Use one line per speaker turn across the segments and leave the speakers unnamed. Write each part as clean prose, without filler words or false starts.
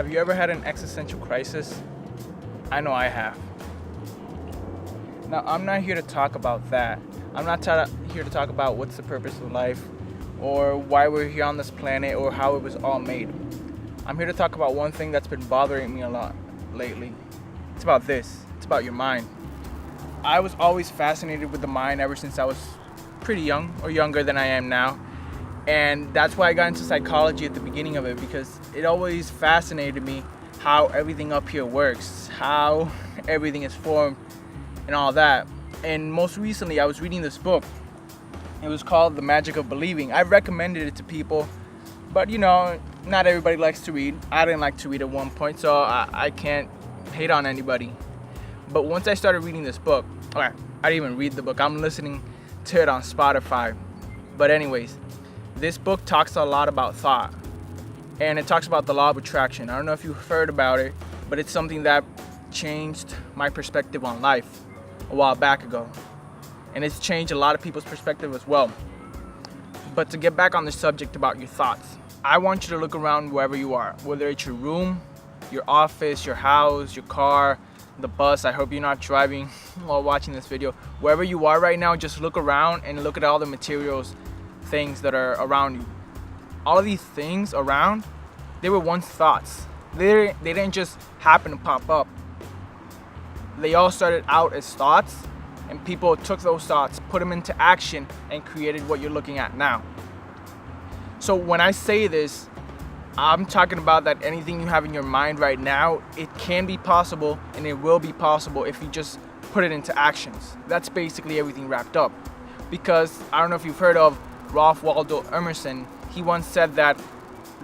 Have you ever had an existential crisis? I know I have. Now, I'm not here to talk about that. I'm not here to talk about what's the purpose of life or why we're here on this planet or how it was all made. I'm here to talk about one thing that's been bothering me a lot lately. It's about this. It's about your mind. I was always fascinated with the mind ever since I was pretty young, or younger than I am now. And that's why I got into psychology at the beginning of it, because it always fascinated me how everything up here works, how everything is formed and all that. And most recently I was reading this book. It was called The Magic of Believing. I've recommended it to people, but not everybody likes to read. I didn't like to read at one point, so I can't hate on anybody. But once I started reading this book, I didn't even read the book. I'm listening to it on Spotify. But anyways, this book talks a lot about thought, and it talks about the law of attraction. I don't know if you've heard about it, but it's something that changed my perspective on life a while back ago, and it's changed a lot of people's perspective as well. But to get back on the subject about your thoughts, I want you to look around wherever you are, whether it's your room, your office, your house, your car, the bus. I hope you're not driving while watching this video. Wherever you are right now, just look around and look at all the materials, things that are around you. All of these things around, they were once thoughts. They didn't just happen to pop up. They all started out as thoughts, and people took those thoughts, put them into action, and created what you're looking at now. So when I say this, I'm talking about that anything you have in your mind right now, it can be possible, and it will be possible if you just put it into actions. That's basically everything wrapped up. Because I don't know if you've heard of Ralph Waldo Emerson. He once said that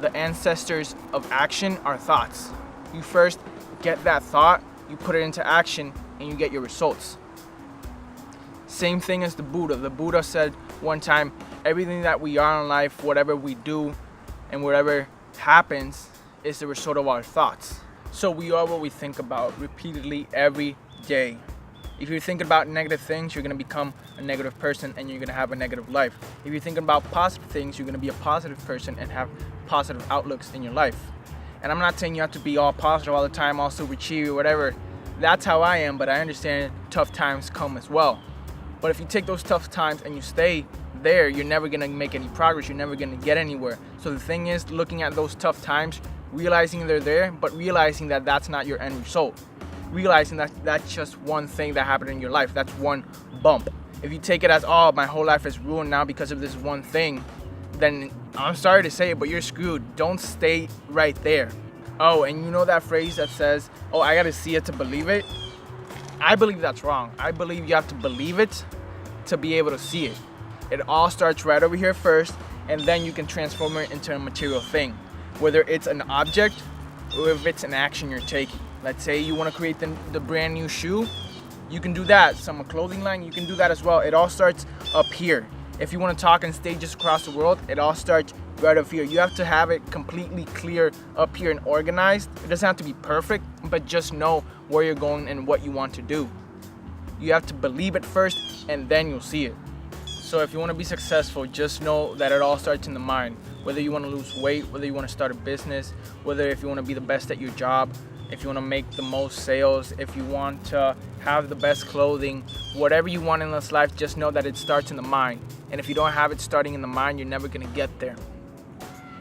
the ancestors of action are thoughts. You first get that thought, you put it into action, and you get your results. Same thing as the Buddha. The Buddha said one time, everything that we are in life, whatever we do and whatever happens, is the result of our thoughts. So we are what we think about repeatedly every day. If you're thinking about negative things, you're going to become a negative person and you're going to have a negative life. If you're thinking about positive things, you're going to be a positive person and have positive outlooks in your life. And I'm not saying you have to be all positive all the time, all super cheery or whatever. That's how I am, but I understand tough times come as well. But if you take those tough times and you stay there, you're never going to make any progress. You're never going to get anywhere. So the thing is, looking at those tough times, realizing they're there, but realizing that that's not your end result. Realizing that that's just one thing that happened in your life. That's one bump. If you take it as, oh, my whole life is ruined now because of this one thing, then I'm sorry to say it, but you're screwed. Don't stay right there. Oh, and you know that phrase that says, oh, I gotta see it to believe it? I believe that's wrong. I believe you have to believe it to be able to see it. It all starts right over here first, and then you can transform it into a material thing. Whether it's an object or if it's an action you're taking. Let's say you want to create the brand new shoe, you can do that. Some clothing line, you can do that as well. It all starts up here. If you want to talk in stages across the world, it all starts right up here. You have to have it completely clear up here and organized. It doesn't have to be perfect, but just know where you're going and what you want to do. You have to believe it first, and then you'll see it. So if you want to be successful, just know that it all starts in the mind. Whether you want to lose weight, whether you want to start a business, whether if you want to be the best at your job, if you want to make the most sales, if you want to have the best clothing, whatever you want in this life, just know that it starts in the mind. And if you don't have it starting in the mind, you're never going to get there.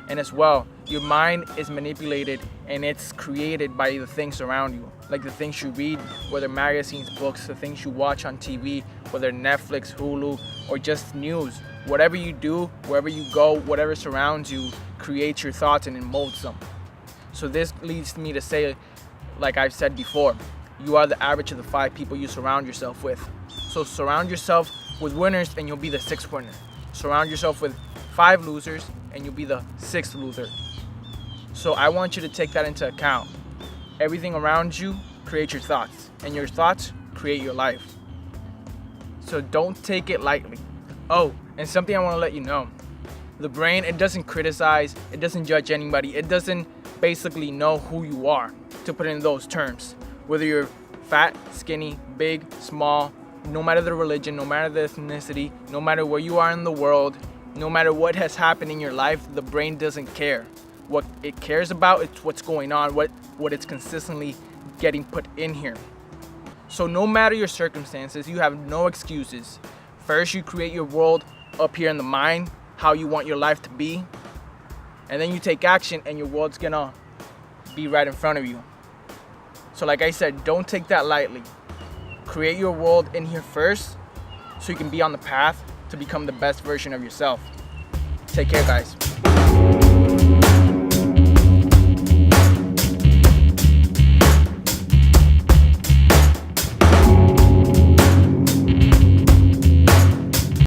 And as well, your mind is manipulated and it's created by the things around you. Like the things you read, whether magazines, books, the things you watch on TV, whether Netflix, Hulu, or just news. Whatever you do, wherever you go, whatever surrounds you, creates your thoughts and it molds them. So this leads me to say, like I've said before, you are the average of the 5 people you surround yourself with. So surround yourself with winners and you'll be the 6th winner. Surround yourself with 5 losers and you'll be the 6th loser. So I want you to take that into account. Everything around you creates your thoughts, and your thoughts create your life. So don't take it lightly. Oh, and something I want to let you know. The brain, it doesn't criticize, it doesn't judge anybody, it doesn't basically know who you are, to put it in those terms. Whether you're fat, skinny, big, small, no matter the religion, no matter the ethnicity, no matter where you are in the world, no matter what has happened in your life, the brain doesn't care. what it cares about, it's what's going on, what it's consistently getting put in here. So no matter your circumstances, you have no excuses. First, you create your world up here in the mind, how you want your life to be, and then you take action and your world's gonna be right in front of you. So like I said, don't take that lightly. Create your world in here first so you can be on the path to become the best version of yourself. Take care, guys.